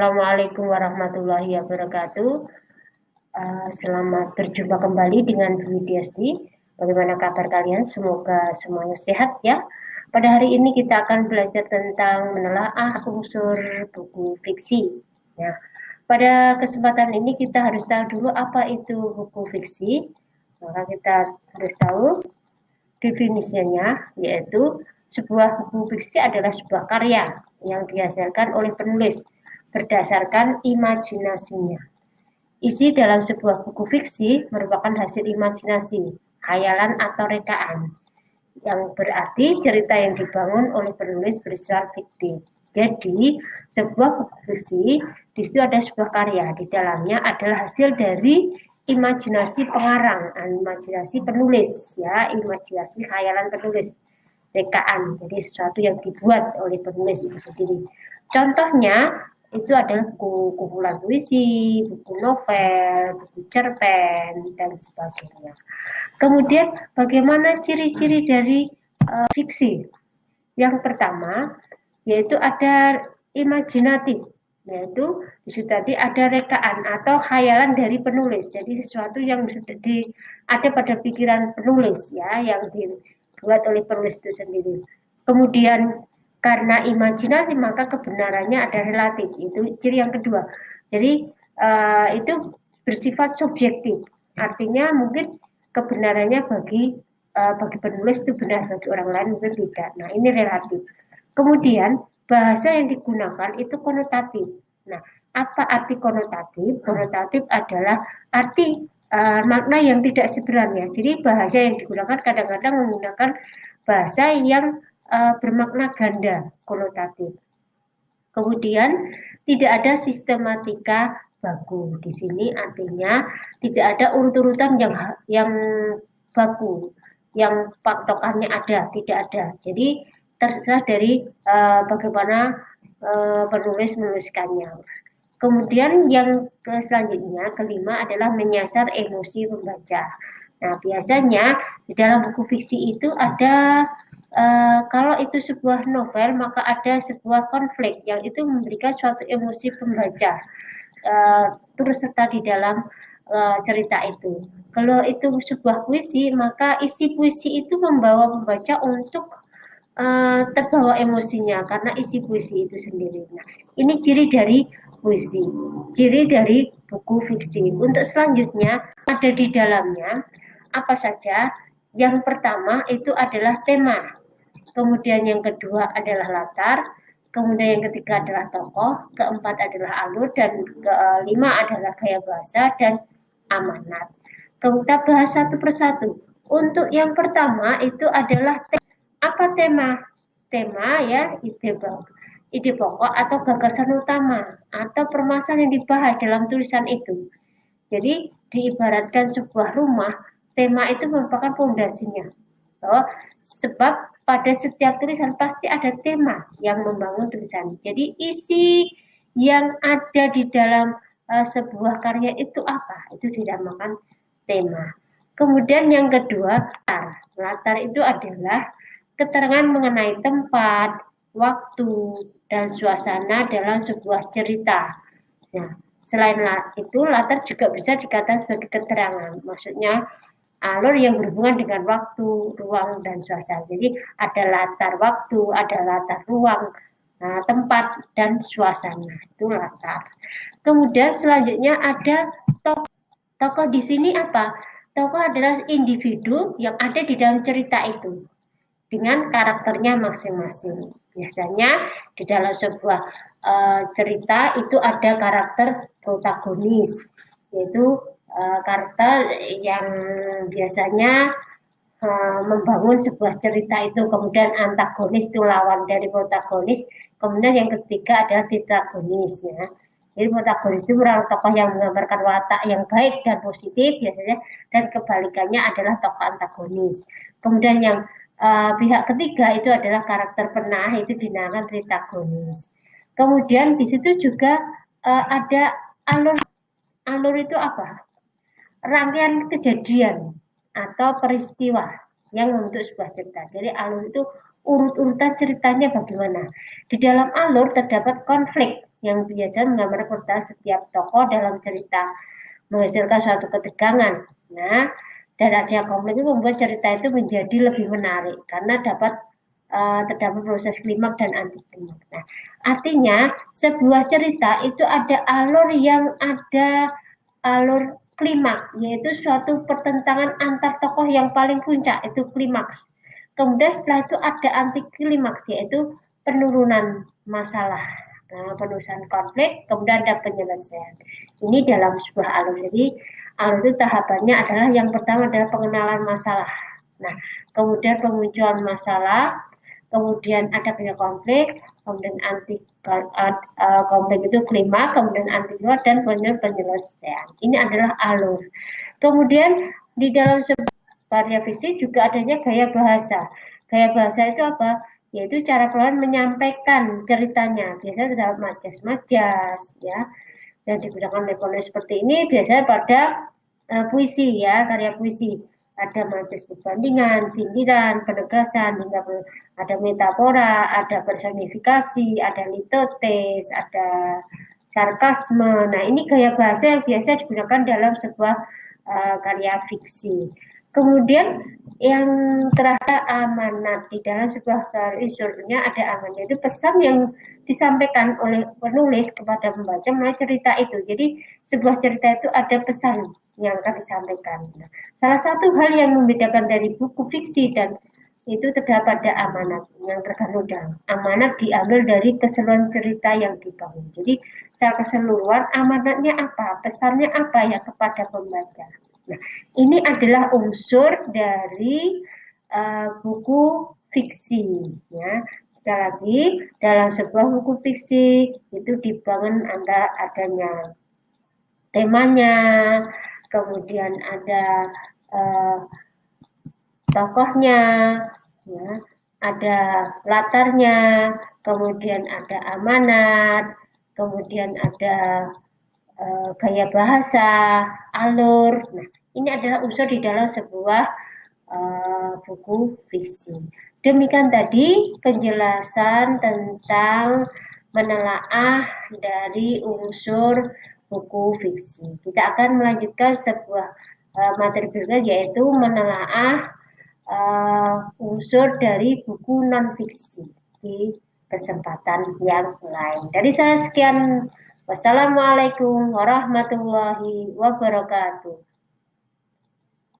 Assalamualaikum warahmatullahi wabarakatuh. Selamat berjumpa kembali dengan Bu Widiasti. Bagaimana kabar kalian? Semoga semuanya sehat ya. Pada hari ini kita akan belajar tentang menelaah unsur buku fiksi. Ya. Pada kesempatan ini kita harus tahu dulu apa itu buku fiksi. Maka kita harus tahu definisinya, yaitu sebuah buku fiksi adalah sebuah karya yang dihasilkan oleh penulis berdasarkan imajinasinya. Isi dalam sebuah buku fiksi merupakan hasil imajinasi, khayalan atau rekaan, yang berarti cerita yang dibangun oleh penulis bersifat fiktif. Jadi, sebuah buku fiksi di situ ada sebuah karya, di dalamnya adalah hasil dari imajinasi pengarang, imajinasi penulis, ya, imajinasi khayalan penulis, rekaan. Jadi sesuatu yang dibuat oleh penulis itu sendiri. Contohnya itu adalah buku kumpulan puisi, buku novel, buku cerpen, dan sebagainya. Kemudian bagaimana ciri-ciri dari fiksi? Yang pertama yaitu ada imajinatif, yaitu disitu tadi ada rekaan atau khayalan dari penulis. Jadi sesuatu yang ada pada pikiran penulis, ya, yang dibuat oleh penulis itu sendiri. Kemudian karena imajinasi maka kebenarannya ada relatif, itu ciri yang kedua. Jadi itu bersifat subjektif, artinya mungkin kebenarannya bagi penulis itu benar, bagi orang lain mungkin tidak. Nah, ini relatif. Kemudian bahasa yang digunakan itu konotatif. Nah, apa arti konotatif? Konotatif adalah arti makna yang tidak sebenarnya. Jadi bahasa yang digunakan kadang-kadang menggunakan bahasa yang bermakna ganda, konotatif. Kemudian tidak ada sistematika baku. Di sini artinya tidak ada urut-urutan yang baku, yang patokannya ada, tidak ada. Jadi terserah dari bagaimana penulis menuliskannya. Kemudian yang selanjutnya, kelima adalah menyasar emosi pembaca. Nah, biasanya di dalam buku fiksi itu ada kalau itu sebuah novel, maka ada sebuah konflik yang itu memberikan suatu emosi pembaca turut serta di dalam cerita itu. Kalau itu sebuah puisi, maka isi puisi itu membawa pembaca untuk terbawa emosinya karena isi puisi itu sendiri. Nah, ini ciri dari puisi, ciri dari buku fiksi. Untuk selanjutnya ada di dalamnya apa saja? Yang pertama itu adalah tema. Kemudian yang kedua adalah latar, kemudian yang ketiga adalah tokoh, keempat adalah alur, dan kelima adalah gaya bahasa dan amanat. Kita bahas satu persatu. Untuk yang pertama itu adalah apa tema? Tema, ya, ide pokok atau gagasan utama atau permasalahan yang dibahas dalam tulisan itu. Jadi diibaratkan sebuah rumah, tema itu merupakan fondasinya. Sebab pada setiap tulisan pasti ada tema yang membangun tulisan. Jadi isi yang ada di dalam sebuah karya itu apa? Itu dinamakan tema. Kemudian yang kedua, latar. Latar itu adalah keterangan mengenai tempat, waktu, dan suasana dalam sebuah cerita. Nah, selain itu, latar juga bisa dikatakan sebagai keterangan. Maksudnya alur yang berhubungan dengan waktu, ruang, dan suasana. Jadi ada latar waktu, ada latar ruang, tempat, dan suasana. Itu latar. Kemudian selanjutnya ada tokoh. Tokoh di sini apa? Tokoh adalah individu yang ada di dalam cerita itu dengan karakternya masing-masing. Biasanya di dalam sebuah cerita itu ada karakter protagonis, yaitu karakter yang biasanya membangun sebuah cerita itu. Kemudian antagonis itu lawan dari protagonis. Kemudian yang ketiga adalah tetragonis, ya. Jadi protagonis itu merupakan tokoh yang menggambarkan watak yang baik dan positif biasanya, dan kebalikannya adalah tokoh antagonis. Kemudian yang pihak ketiga itu adalah karakter penah, itu dinamakan tetragonis. Kemudian di situ juga ada alur. Alur itu apa? Rangkaian kejadian atau peristiwa yang membentuk sebuah cerita. Jadi alur itu urut-urutan ceritanya bagaimana. Di dalam alur terdapat konflik yang biasa menggambar perasaan setiap tokoh dalam cerita, menghasilkan suatu ketegangan. Nah, dan adanya konflik itu membuat cerita itu menjadi lebih menarik karena dapat terdapat proses klimaks dan anti klimaks. Nah, artinya sebuah cerita itu ada alur klimaks, yaitu suatu pertentangan antar tokoh yang paling puncak, itu klimaks. Kemudian setelah itu ada anti klimaks, yaitu penurunan masalah. Nah, penurunan konflik, kemudian ada penyelesaian. Ini dalam sebuah alur. Jadi, alur itu tahapannya adalah yang pertama adalah pengenalan masalah. Nah, kemudian pemunculan masalah, kemudian ada konflik, kemudian anti konflik itu klimaks, kemudian anti klimaks, dan kemudian penyelesaian. Ini adalah alur. Kemudian di dalam sebuah karya fiksi juga adanya gaya bahasa. Gaya bahasa itu apa? Yaitu cara penulis menyampaikan ceritanya. Biasanya dalam majas-majas, ya. Dan digunakan oleh penulis seperti ini biasanya pada puisi, ya, karya puisi. Ada majas perbandingan, sindiran, penegasan, hingga ada metafora, ada personifikasi, ada litotes, ada sarkasme. Nah, ini gaya bahasa yang biasa digunakan dalam sebuah karya fiksi. Kemudian yang terakhir amanat. Di dalam sebuah karya ada amanat, itu pesan yang disampaikan oleh penulis kepada pembaca melalui cerita itu. Jadi sebuah cerita itu ada pesan yang akan disampaikan. Nah, salah satu hal yang membedakan dari buku fiksi dan itu terdapat pada amanat yang tergantung dalam. Amanat diambil dari keseluruhan cerita yang dibangun. Jadi secara keseluruhan amanatnya apa, pesannya apa ya kepada pembaca. Nah, ini adalah unsur dari buku fiksi, ya. Sekali lagi, dalam sebuah buku fiksi itu dibangun antara adanya temanya, kemudian ada tokohnya, ya, ada latarnya, kemudian ada amanat, kemudian ada gaya bahasa, alur. Nah, ini adalah unsur di dalam sebuah buku fiksi. Demikian tadi penjelasan tentang menelaah dari unsur buku fiksi. Kita akan melanjutkan sebuah materi berikutnya, yaitu menelaah unsur dari buku non-fiksi di kesempatan yang lain. Dari saya sekian. Wassalamualaikum warahmatullahi wabarakatuh.